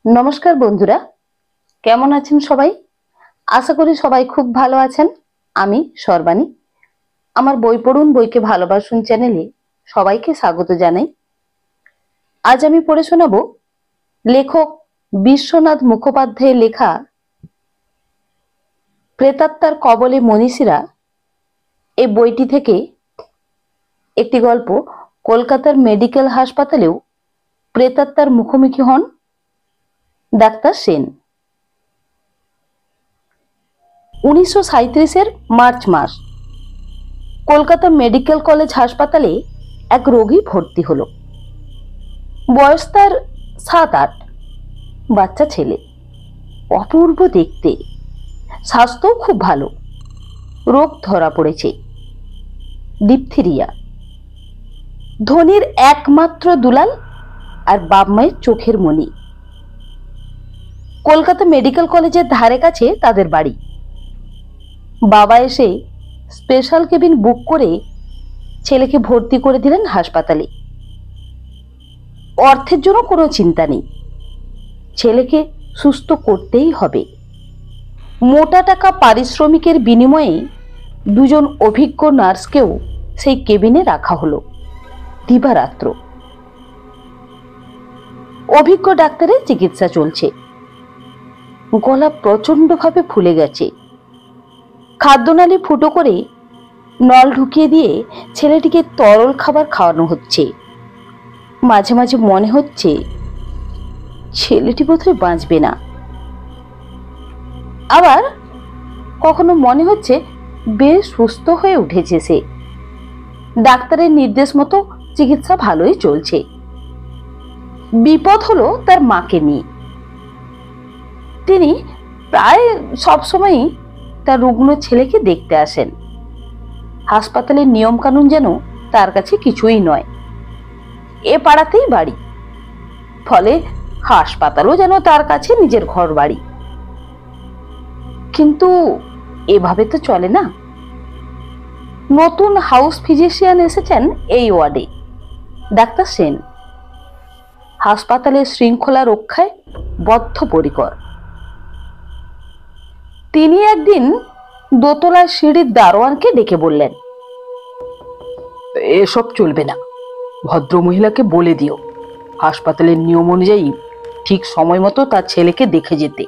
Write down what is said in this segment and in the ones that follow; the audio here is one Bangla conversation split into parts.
নমস্কার বন্ধুরা, কেমন আছেন সবাই? আশা করি সবাই খুব ভালো আছেন। আমি সর্বাণী, আমার বই পড়ুন বইকে ভালোবাসুন চ্যানেলে সবাইকে স্বাগত জানাই। আজ আমি পড়ে শোনাবো লেখক বিশ্বনাথ মুখোপাধ্যায়ের লেখা প্রেতাত্মার কবলে মনীষীরা এই বইটি থেকে একটি গল্প। কলকাতার মেডিকেল হাসপাতালেও প্রেতাত্মার মুখোমুখি হন ডাক্তার সেন। 1937-এর মার্চ মাস কলকাতা মেডিকেল কলেজ হাসপাতালে এক রোগী ভর্তি হলো। বয়স তার 7-8, বাচ্চা ছেলে, অপূর্ব দেখতে, স্বাস্থ্য খুব ভালো। রোগ ধরা পড়েছে ডিপথেরিয়া। ধনির একমাত্র দুলাল আর বাপ মায়ের চোখের মণি। কলকাতা মেডিকেল কলেজের ধারে কাছে তাদের বাড়ি। বাবা এসে স্পেশাল কেবিন বুক করে ছেলেকে ভর্তি করে দিলেন হাসপাতালে। অর্থের জন্য কোনো চিন্তা নেই, ছেলেকে সুস্থ করতেই হবে। মোটা টাকা পারিশ্রমিকের বিনিময়ে দুজন অভিজ্ঞ নার্সকেও সেই কেবিনে রাখা হলো দিবারাত্র। অভিজ্ঞ ডাক্তারের চিকিৎসা চলছে। গলা প্রচন্ডভাবে ফুলে গেছে। খাদ্যনালী ফুটো করে নল ঢুকিয়ে দিয়ে ছেলেটিকে তরল খাবার খাওয়ানো হচ্ছে। মাঝে মাঝে মনে হচ্ছে ছেলেটি বোধহয় বাঁচবে না। আবার কখনো মনে হচ্ছে বেশ সুস্থ হয়ে উঠেছে সে। ডাক্তারের নির্দেশ মতো চিকিৎসা ভালোই চলছে। বিপদ হলো তার মাকে নিয়ে। তিনি প্রায় সবসময়ই তার রুগ্ন ছেলেকে দেখতে আসেন। হাসপাতালের নিয়ম কানুন যেন তার কাছে কিছুই নয়। এ পাড়াতেই বাড়ি, ফলে হাসপাতালও যেন তার কাছে নিজের ঘর বাড়ি। কিন্তু এভাবে তো চলে না। নতুন হাউস ফিজিশিয়ান এসেছেন এই ওয়ার্ডে, ডাক্তার সেন। হাসপাতালের শৃঙ্খলা রক্ষায় বদ্ধপরিকর। তিনি একদিন দোতলার সিঁড়ির দারোয়ানকে ডেকে বললেন, এসব চলবে না, ভদ্রমহিলাকে বলে দিও হাসপাতালের নিয়ম অনুযায়ী ঠিক সময় মতো তার ছেলেকে দেখে যেতে।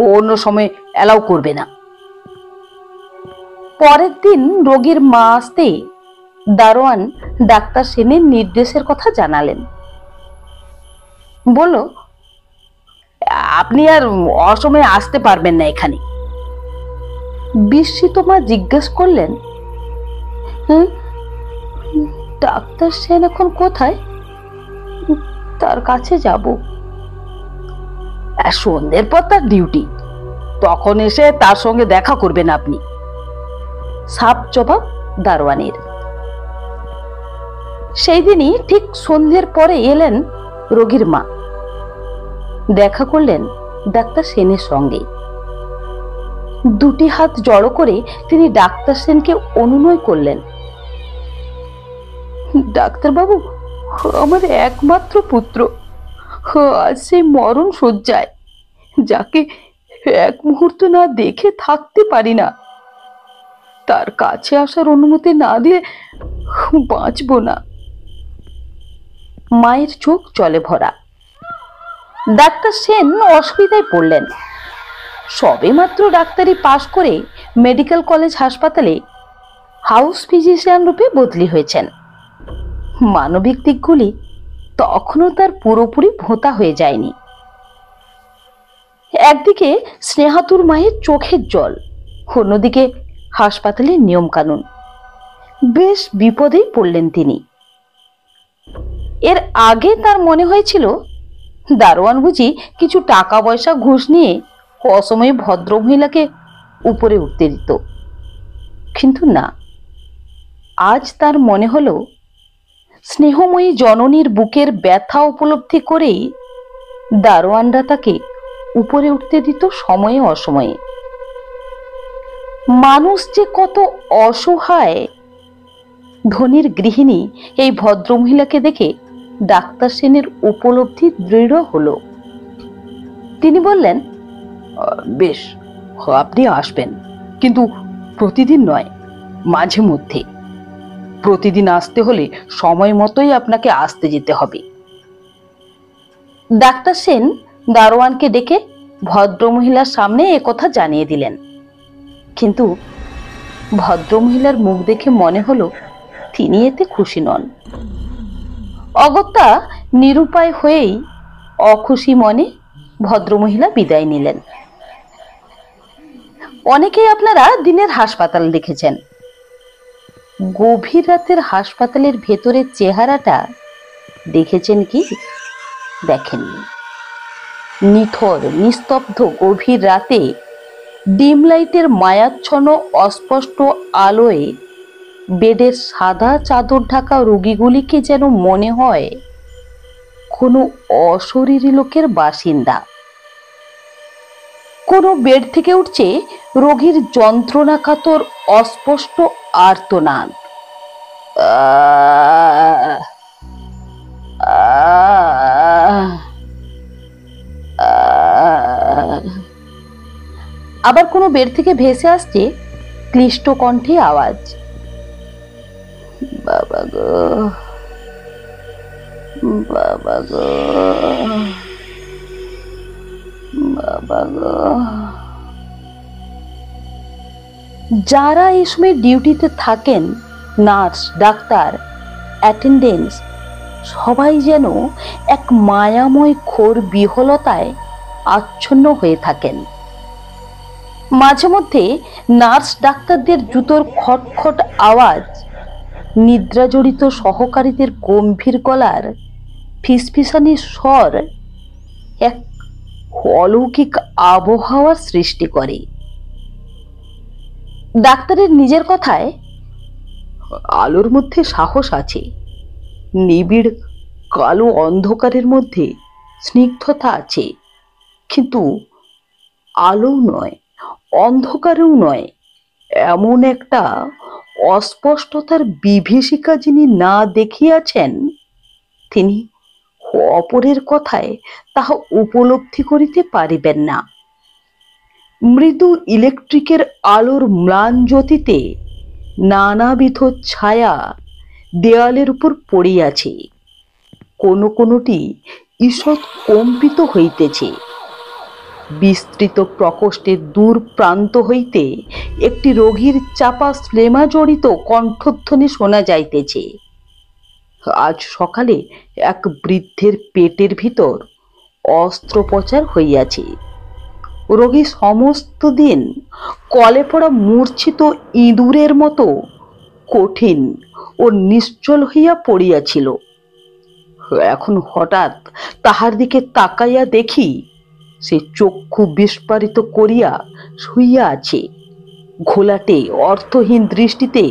ও অন্য সময় অ্যালাউ করবে না। পরের দিন রোগীর মা আসতে দারোয়ান ডাক্তার সেনের নির্দেশের কথা জানালেন। বলল, আপনি আর অসময়ে আসতে পারবেন না এখানে। বিস্মিত মা জিজ্ঞেস করলেন, ডাক্তার সেন এখন কোথায়? তার কাছে যাব। সন্ধ্যের পর তার ডিউটি, তখন এসে তার সঙ্গে দেখা করবেন আপনি। সাপ জবাব দারোয়ানের। সেই দিনই ঠিক সন্ধ্যের পরে এলেন রোগীর মা। দেখা করলেন ডাক্তার সেনের সঙ্গে। দুটি হাত জড়ো করে তিনি ডাক্তার সেনকে অনুনয় করলেন, ডাক্তারবাবু, আমার একমাত্র পুত্র আজ সেই মরণ শয্যায়, যাকে এক মুহূর্ত না দেখে থাকতে পারি না। তার কাছে আসার অনুমতি না দিয়ে বাঁচব না। মায়ের চোখ জলে ভরা। ডাক্তার সেন অসুবিধায় পড়লেন। সবে মাত্র ডাক্তারি পাশ করে মেডিকেল কলেজ হাসপাতালে হাউস ফিজিশিয়ান রূপে বদলি হয়েছেন। মানবিক দিকগুলি তখনও তার পুরোপুরি ভোঁতা হয়ে যায়নি। একদিকে স্নেহাতুর মায়ের চোখের জল, অন্যদিকে হাসপাতালের নিয়ম কানুন। বেশ বিপদেই পড়লেন তিনি। এর আগে তার মনে হয়েছিল দারোয়ান বুঝি কিছু টাকা পয়সা ঘুষ নিয়ে অসময়ে ভদ্রমহিলাকে উপরে উঠতে দিত, কিন্তু না। আজ তার মনে হলো স্নেহময়ী জননীর বুকের ব্যথা উপলব্ধি করেই দারোয়ানরা তাকে উপরে উঠতে দিত সময়ে অসময়ে। মানুষ যে কত অসহায়, ধনির গৃহিণী এই ভদ্রমহিলাকে দেখে ডাক্তার সেনের উপলব্ধি দৃঢ় হলো। তিনি বললেন, বেশ, আপনি আসবেন, কিন্তু প্রতিদিন নয়, মাঝে মধ্যে। প্রতিদিন আসতে হলে সময় মতোই আপনাকে আসতে যেতে হবে। ডাক্তার সেন দারোয়ানকে ডেকে ভদ্রমহিলার সামনে একথা জানিয়ে দিলেন। কিন্তু ভদ্রমহিলার মুখ দেখে মনে হলো তিনি এতে খুশি নন। অগত্যা নিরুপায় হয়েই অখুশি মনে ভদ্রমহিলা বিদায় নিলেন। অনেকেই আপনারা দিনের হাসপাতাল দেখেছেন। গভীর রাতের হাসপাতালের ভেতরের চেহারাটা দেখেছেন কি? দেখেননি। নিথর নিস্তব্ধ গভীর রাতে ডিম লাইটের মায়াচ্ছন্ন অস্পষ্ট আলোয় বেডের সাদা চাদর ঢাকা রোগীগুলিকে যেন মনে হয় কোনো অশরীরী লোকের বাসিন্দা। কোনো বেড থেকে উঠছে রোগীর যন্ত্রণাকাতর অস্পষ্ট আর্তনাদ। আবার কোনো বেড থেকে ভেসে আসছে ক্লিষ্ট কণ্ঠে আওয়াজ, বাবা গো, বাবা গো, বাবা গো। যারা এই সময় ডিউটিতে থাকেন, নার্স, ডাক্তার, অ্যাটেন্ডেন্টস, সবাই যেন এক মায়াময় ঘোর বিহলতায় আচ্ছন্ন হয়ে থাকেন। মাঝে মধ্যে নার্স ডাক্তারদের জুতোর খটখট আওয়াজ, নিদ্রাজড়িত সহকারীদের গম্ভীর গলার ফিসফিসানি স্বর এক অলৌকিক আবহাওয়ার সৃষ্টি করে। ডাক্তারের নিজের কথায়, আলোর মধ্যে সাহস আছে, নিবিড় কালো অন্ধকারের মধ্যে স্নিগ্ধতা আছে, কিন্তু আলো নয়, অন্ধকারেও নয়, এমন একটা অস্পষ্টতার বিভীষিকা যিনি না দেখিয়াছেন, তিনি অপরের কথায় তাহা উপলব্ধি করিতে পারিবেন না। মৃদু ইলেকট্রিকের আলোর ম্লান জ্যোতিতে নানাবিধ ছায়া দেয়ালের উপর পড়িয়াছে, কোনো কোনোটি ঈষৎ কম্পিত হইতেছে। বিস্তৃত প্রকোষ্ঠের দূর প্রান্ত হইতে একটি রোগীর চাপা শ্লেমা জড়িত কণ্ঠধ্বনি শোনা যাইতেছে। আজ সকালে এক বৃদ্ধের পেটের ভিতর অস্ত্রোপচার হইয়াছে। রোগী সমস্ত দিন কলে পড়া মূর্ছিত ইঁদুরের মতো কঠিন ও নিশ্চল হইয়া পড়িয়াছিল। এখন হঠাৎ তাহার দিকে তাকাইয়া দেখি সে চক্ষু বিস্ফারিত করিয়া শুইয়া আছে। ঘোলাটে অর্থহীন দৃষ্টিতে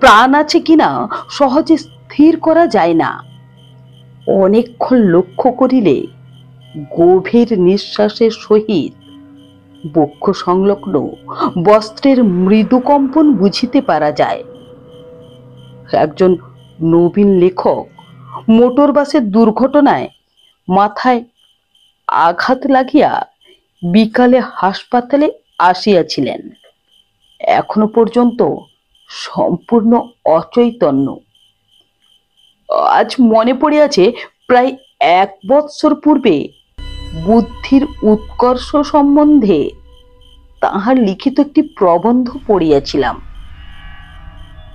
প্রাণ আছে কিনা সহজে স্থির করা যায় না। অনেকক্ষণ লক্ষ্য করিলে গভীর নিঃশ্বাসের সহিত বক্ষ সংলগ্ন বস্ত্রের মৃদু কম্পন বুঝিতে পারা যায়। একজন নবীন লেখক মোটর বাসের দুর্ঘটনায় মাথায় আঘাত লাগিয়া বিকালে হাসপাতালে আসিয়াছিলেন। এখনো পর্যন্ত সম্পূর্ণ অচৈতন্য। আজ মনে পড়িয়াছে, প্রায় 1 বৎসর পূর্বে বুদ্ধির উৎকর্ষ সম্বন্ধে তাহার লিখিত একটি প্রবন্ধ পড়িয়াছিলাম।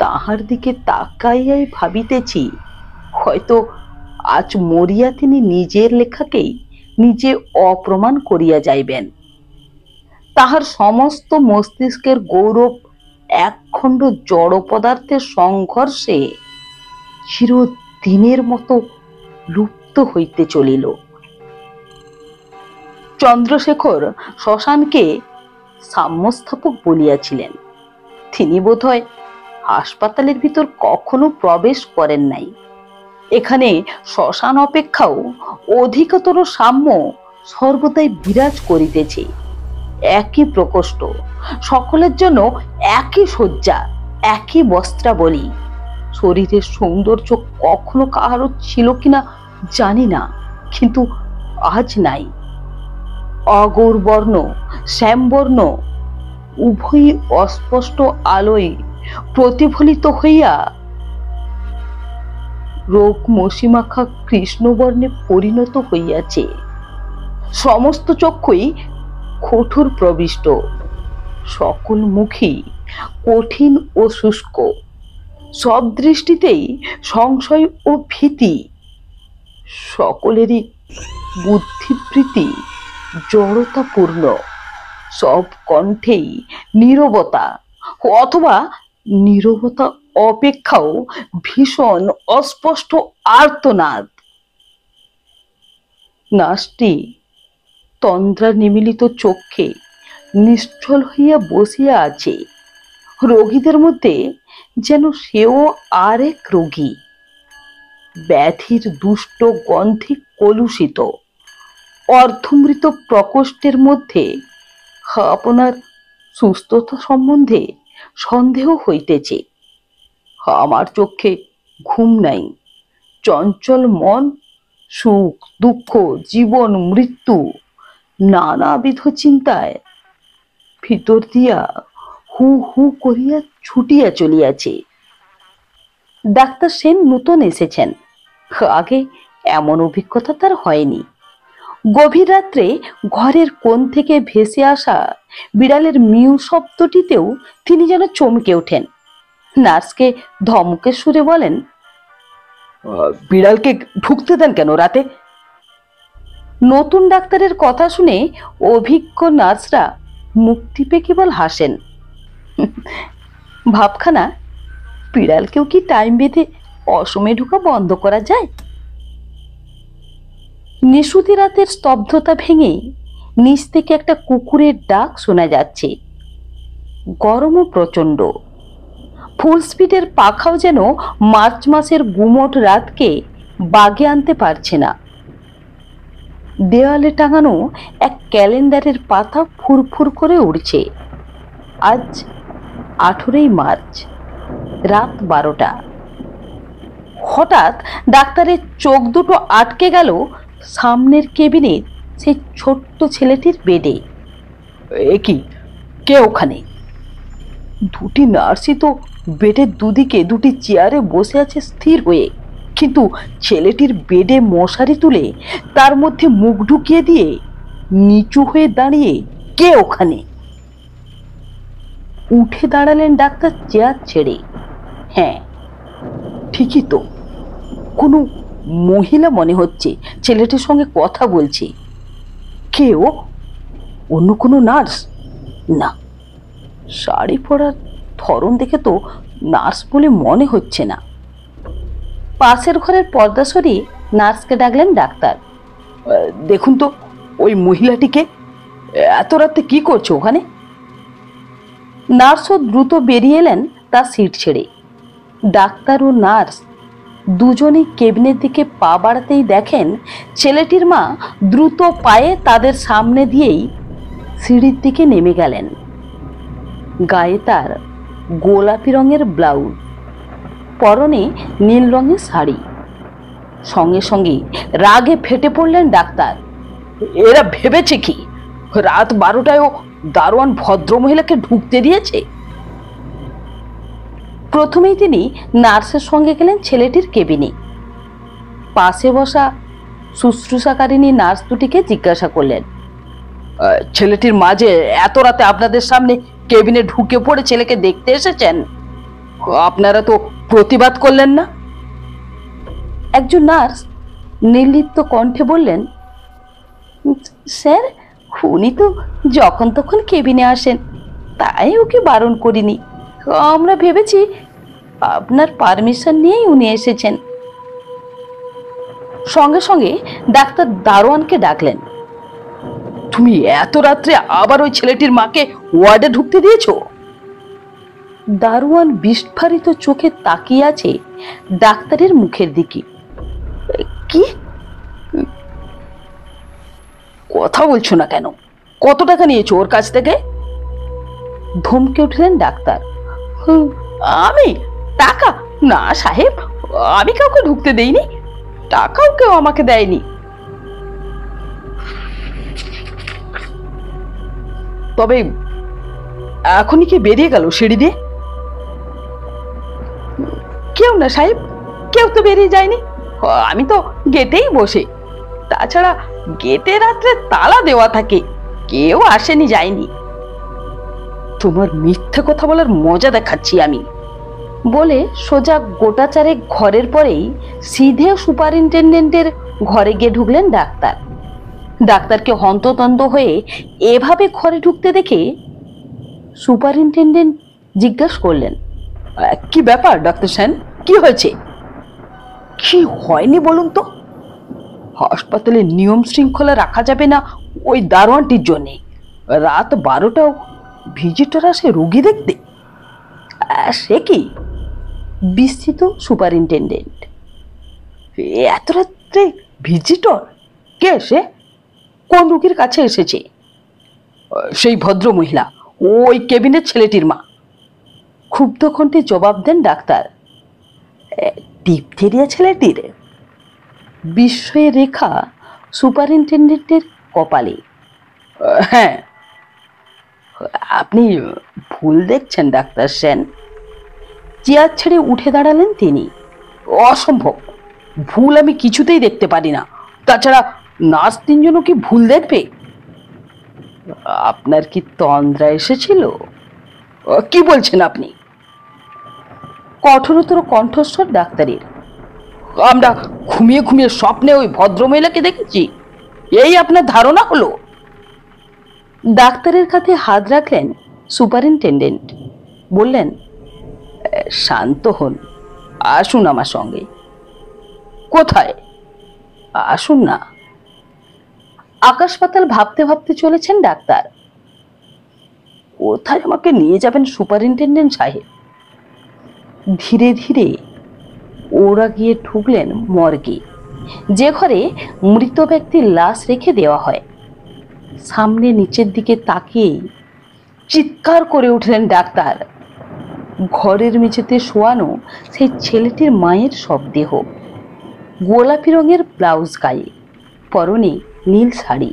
তাহার দিকে তাকাইয়াই ভাবিতেছি, হয়তো আজ মরিয়া তিনি নিজের লেখাকেই নিজে অপ্রমাণ করিয়া যাইবেন। তাহার সমস্ত মস্তিষ্কের গৌরব একখণ্ড জড় পদার্থের সংঘর্ষে চিরদিনের মতো লুপ্ত হইতে চলিল। চন্দ্রশেখর শ্মশানকে সাম্যস্থাপক বলিয়াছিলেন। তিনি বোধহয় হাসপাতালের ভিতর কখনো প্রবেশ করেন নাই। এখানে শ্মশান অপেক্ষাও অধিকতর সাম্য সর্বদাই বিরাজ করিতেছে। একই প্রকোষ্ঠ, সকলের জন্য একই শয্যা, একই বস্ত্রাবলী। শরীরের সৌন্দর্য কখনো কাহারও ছিল কিনা জানি না, কিন্তু আজ নাই। অগৌরবর্ণ শ্যামবর্ণ উভয়ই অস্পষ্ট আলোয় প্রতিফলিত হইয়া রোগ মসিমাখা কৃষ্ণবর্ণে পরিণত হইয়াছে। সমস্ত চক্ষুই কঠোর প্রবিষ্ট, সকল মুখী কঠিন ও শুষ্ক, সব দৃষ্টিতেই সংশয় ও ভীতি, সকলেরই বুদ্ধিবৃত্তি জড়তাপূর্ণ, সব কণ্ঠেই নীরবতা, অথবা নীরবতা অপেক্ষাও ভীষণ অস্পষ্ট আর্তনাদ। নার্সটি তন্দ্রা নিমিলিত চক্ষে নিশ্চল হইয়া বসিয়া আছে। রোগীদের মধ্যে যেন সেও আরেক রোগী, ব্যাধির দুষ্ট গন্ধে কলুষিত। অর্ধমৃত প্রকোষ্ঠের মধ্যে আপনার সুস্থতা সম্বন্ধে সন্দেহ হইতেছে। আমার চোখে ঘুম নাই, চঞ্চল মন, সুখ দুঃখ জীবন মৃত্যু নানাবিধ চিন্তায় ভিতর দিয়া হু হু করিয়া ছুটিয়া চলিয়াছে। ডাক্তার সেন নূতন এসেছেন, আগে এমন অভিজ্ঞতা তার হয়নি। গভীর রাত্রে ঘরের কোণ থেকে ভেসে আসা বিড়ালের মিউ শব্দটিতেও তিনি যেন চমকে ওঠেন। নার্সকে ধমকের সুরে বলেন, বিড়ালকে ঢুকতে দেন কেন রাতে? নতুন ডাক্তারের কথা শুনে অভিজ্ঞ নার্সরা মুখ টিপে কেবল হাসেন। ভাবখানা, বিড়ালকেও কি টাইম বেঁধে অসময়ে ঢোকা বন্ধ করা যায়? নিশুতি রাতের স্তব্ধতা ভেঙে নিচ থেকে একটা কুকুরের ডাক শোনা যাচ্ছে। গরমও প্রচন্ড, ফুল স্পিডের পাখাও যেন মার্চ মাসের গুমোট রাতকে বাগে আনতে পারছে না। দেওয়ালে টাঙানো এক ক্যালেন্ডারের পাতা ফুরফুর করে উড়ছে। আজ 18ই মার্চ, রাত 12টা। হঠাৎ ডাক্তারের চোখ দুটো আটকে গেল সামনের কেবিনের সেই ছোট্ট ছেলেটির বেডে। এ কি, কে ওখানে? দুটি নার্সই তো বেডের দুদিকে দুটি চেয়ারে বসে আছে স্থির হয়ে, কিন্তু ছেলেটির বেডে মশারি তুলে তার মধ্যে মুখ ঢুকিয়ে দিয়ে নিচু হয়ে দাঁড়িয়ে কে ওখানে? উঠে দাঁড়ালেন ডাক্তার চেয়ার ছেড়ে। হ্যাঁ, ঠিকই তো, কোনো মহিলা মনে হচ্ছে ছেলেটির সঙ্গে কথা বলছে। কে ও? অন্য কোনো নার্স? না, শাড়ি পরার ধরন দেখে তো নার্স বলে মনে হচ্ছে না। পাশের ঘরের পর্দা সরিয়ে নার্সকে ডাকলেন ডাক্তার। দেখুন তো ওই মহিলাটিকে, এত রাতে কি করছো ওখানে? নার্সও দ্রুত বেরিয়ে এলেন তার সিট ছেড়ে। ডাক্তার ও নার্স দুজনেই কেবিনের দিকে পা বাড়াতেই দেখেন ছেলেটির মা দ্রুত পায়ে তাদের সামনে দিয়েই সিঁড়ির দিকে নেমে গেলেন। গায়ে তার গোলাপি রঙের ব্লাউজ, পরনে নীল রঙের শাড়ি। সঙ্গে সঙ্গে রাগে ফেটে পড়লেন ডাক্তার। এরা ভেবেছে কি রাত 12টায়ও দারোয়ান ভদ্রমহিলাকে ঢুকতে দিয়েছে? প্রথমেই তিনি নার্সের সঙ্গে গেলেন ছেলেটির কেবিনে। পাশে বসা শুশ্রূষাকারিনী নার্স দুটিকে জিজ্ঞাসা করলেন, ছেলেটির মাঝে এত রাতে আপনাদের সামনে কেবিনে ঢুকে পড়ে ছেলেকে দেখতে এসেছেন, আপনারা তো প্রতিবাদ করলেন না? একজন নার্স নির্লিপ্ত কণ্ঠে বললেন, স্যার, উনি তো যখন তখন কেবিনে আসেন, তাই ওকে বারণ করিনি। আমরা ভেবেছি আপনার পারমিশন নিয়েই উনি এসেছেন। সঙ্গে সঙ্গে ডাক্তার দারোয়ানকে ডাকলেন। তুমি এত রাত্রে আবার ওই ছেলেটির মাকে ওয়ার্ডে ঢুকতে দিয়েছো? দারোয়ান বিস্ফারিত চোখে তাকিয়ে আছে ডাক্তারের মুখের দিকে। কি? কথা বলছো না কেন? কত টাকা নিয়েছো ওর কাছ থেকে? ধমকে উঠলেন ডাক্তার। আমি টাকা? না সাহেব, আমি কাউকে ঢুকতে দেইনি, টাকাও কেউ আমাকে দেয়নি। তবে এখনই কি বেরিয়ে গেল সিঁড়ি দিয়ে? কেউ না সাহেব, কেউ তো বেরিয়ে যায়নি। আমি তো গেটেই বসে। তাছাড়া গেটে রাত্রে তালা দেওয়া থাকে, কেউ আসেনি যায়নি। তোমার মিথ্যে কথা বলার মজা দেখাচ্ছি আমি, বলে সোজা গোটা চারেক ঘরের পরেই সিধে সুপারিনটেন্ডেন্টের ঘরে গিয়ে ঢুকলেন ডাক্তার। ডাক্তারকে হন্ততন্ত হয়ে এভাবে ঘরে ঢুকতে দেখে সুপারিনটেন্ডেন্ট জিজ্ঞাসা করলেন, কি ব্যাপার ডাক্তার সেন, কি হয়েছে? কি হয়নি বলুন তো? হাসপাতালে নিয়ম শৃঙ্খলা রাখা যাবে না ওই দারোয়ানটির জন্যে। রাত 12টাও ভিজিটর আসে রোগী দেখতে। সে কি? বিস্মিত সুপারিনটেন্ডেন্ট। এত রাত্রে ভিজিটর? কে সে? কোন রোগীর কাছে এসেছে? সেই ভদ্র মহিলা, ওই কেবিনের ছেলেটির মা। ক্ষুব্ধ কণ্ঠে জবাব দেন ডাক্তার। ডিপথেরিয়া ছেলেটির? বিস্ময়ের রেখা সুপারিনটেন্ডেন্টের কপালে। হ্যাঁ। আপনি ভুল দেখছেন ডাক্তার সেন। চেয়ার ছেড়ে উঠে দাঁড়ালেন তিনি। অসম্ভব, ভুল আমি কিছুতেই দেখতে পারি না। তাছাড়া নার্স তিনজনও কি ভুল দেখবে? আপনার কি তন্দ্রা এসেছিল? কি বলছেন আপনি? কঠোরতর কণ্ঠস্বর ডাক্তারের। আমরা ঘুমিয়ে ঘুমিয়ে স্বপ্নে ওই ভদ্রমহিলাকে দেখেছি, এই আপনার ধারণা হলো? ডাক্তারের কাঁধে হাত রাখলেন সুপারিনটেন্ডেন্ট। বললেন, শান্ত হন, আসুন আমার সঙ্গে। কোথায়? আসুন না। আকাশ পাতাল ভাবতে ভাবতে চলেছেন ডাক্তার। কোথায় আমাকে নিয়ে যাবেন সুপারিনটেন্ডেন্ট সাহেব? ধীরে ধীরে ওরা গিয়ে ঢুকলেন মর্গে, যে ঘরে মৃত ব্যক্তির লাশ রেখে দেওয়া হয়। সামনে নিচের দিকে তাকিয়ে চিৎকার করে উঠলেন ডাক্তার। ঘরের মেঝেতে শোয়ানো সেই ছেলেটির মায়ের শবদেহ। গোলাপি রঙের ব্লাউজ গায়ে, পরনে নীল শাড়ি।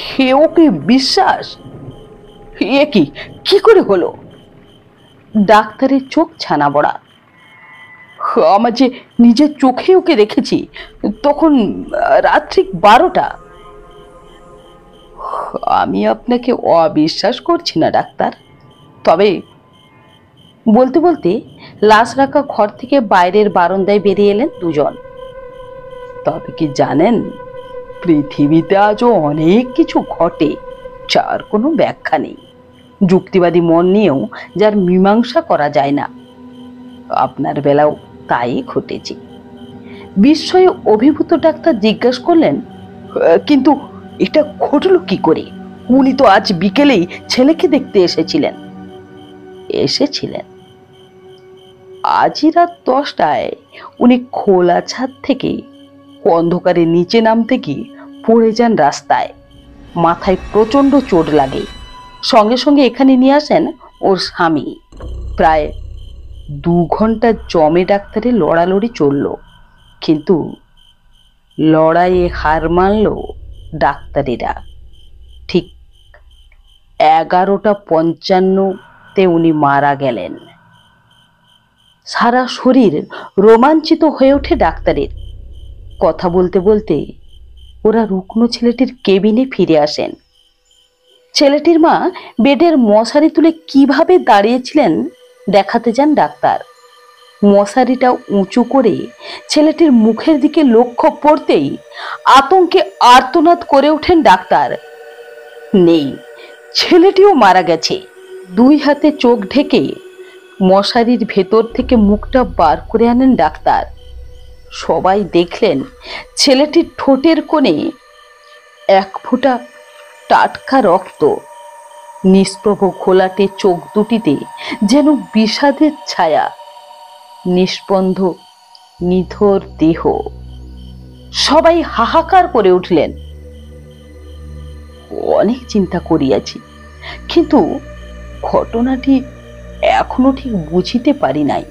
হেও কি বিশ্বাস? এ কি করে হলো? ডাক্তারের চোখ ছানা বড়া। আমার যে নিজের চোখে ওকে দেখেছি, তখন রাত ঠিক 12টা। আমি আপনাকে অবিশ্বাস করছি না ডাক্তার, তবে বলতে বলতে লাশ রাখা ঘর থেকে বাইরের বারান্দায় বেরিয়ে এলেন দুজন। তবে কি জানেন, পৃথিবীতে আজও অনেক কিছু ঘটে যার কোনো ব্যাখ্যা নেই। যুক্তিবাদী মন নিয়েও যার মীমাংসা করা যায় না। আপনার বেলাও তাই ঘটেছে। বিস্ময়ে অভিভূত ডাক্তার জিজ্ঞাসা করলেন, কিন্তু এটা ঘটলো কি করে? উনি তো আজ বিকেলেই ছেলেকে দেখতে এসেছিলেন। এসেছিলেন? আজই রাত 10টায় উনি খোলা ছাদ থেকে অন্ধকারে নিচে নামতে গিয়ে পড়ে যান রাস্তায়। মাথায় প্রচন্ড চোট লাগে। সঙ্গে সঙ্গে এখানে নিয়ে আসেন ওর স্বামী। প্রায় 2 ঘন্টা জমে ডাক্তারের লড়ালড়ি চলল, কিন্তু লড়াইয়ে হার মানল ডাক্তারেরা। ঠিক 11:55 উনি মারা গেলেন। সারা শরীর রোমাঞ্চিত হয়ে ওঠে ডাক্তারের। কথা বলতে বলতে ওরা রুগ্ন ছেলেটির কেবিনে ফিরে আসেন। ছেলেটির মা বেডের মশারি তুলে কিভাবে দাঁড়িয়েছিলেন দেখাতে যান ডাক্তার। মশারিটা উঁচু করে ছেলেটির মুখের দিকে লক্ষ্য পড়তেই আতঙ্কে আর্তনাদ করে ওঠেন ডাক্তার। নেই, ছেলেটিও মারা গেছে। 2 হাতে চোখ ঢেকে মশারির ভেতর থেকে মুখটা বার করে আনেন ডাক্তার। সবাই দেখলেন ছেলেটির ঠোঁটের কোণে 1 ফোঁটা টাটকা রক্ত। নিষ্প্রভ ঘোলাটে চোখ দুটিতে যেন বিষাদের ছায়া। নিস্পন্দ নিথর দেহ। সবাই হাহাকার করে উঠলেন। অনেক চিন্তা করিয়াছি, কিন্তু ঘটনাটি এখনো ঠিক বুঝিতে পারি নাই।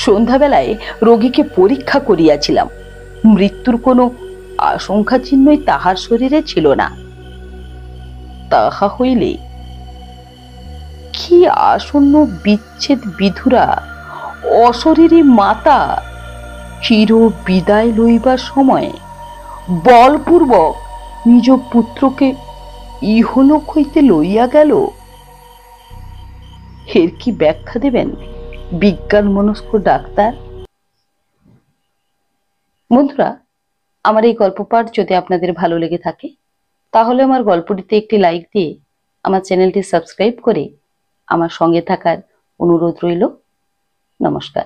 সন্ধ্যাবেলায় রোগীকে পরীক্ষা করিয়াছিলাম। মৃত্যুর কোনো আশঙ্কা চিহ্নই তাহার শরীরে ছিল না। তাহা হইলে কি আসন্ন বিচ্ছেদ বিধুরা অশরীরী মাতা চির বিদায় লইবার সময় বলপূর্বক নিজ পুত্রকে ইহলোক হইতে লইয়া গেল? এর কি ব্যাখ্যা দেবেন বিজ্ঞান মনস্ক ডাক্তার? বন্ধুরা, আমার এই গল্প পাঠ যদি আপনাদের ভালো লেগে থাকে তাহলে আমার গল্পটিতে একটি লাইক দিয়ে আমার চ্যানেলটি সাবস্ক্রাইব করে আমার সঙ্গে থাকার অনুরোধ রইল। নমস্কার।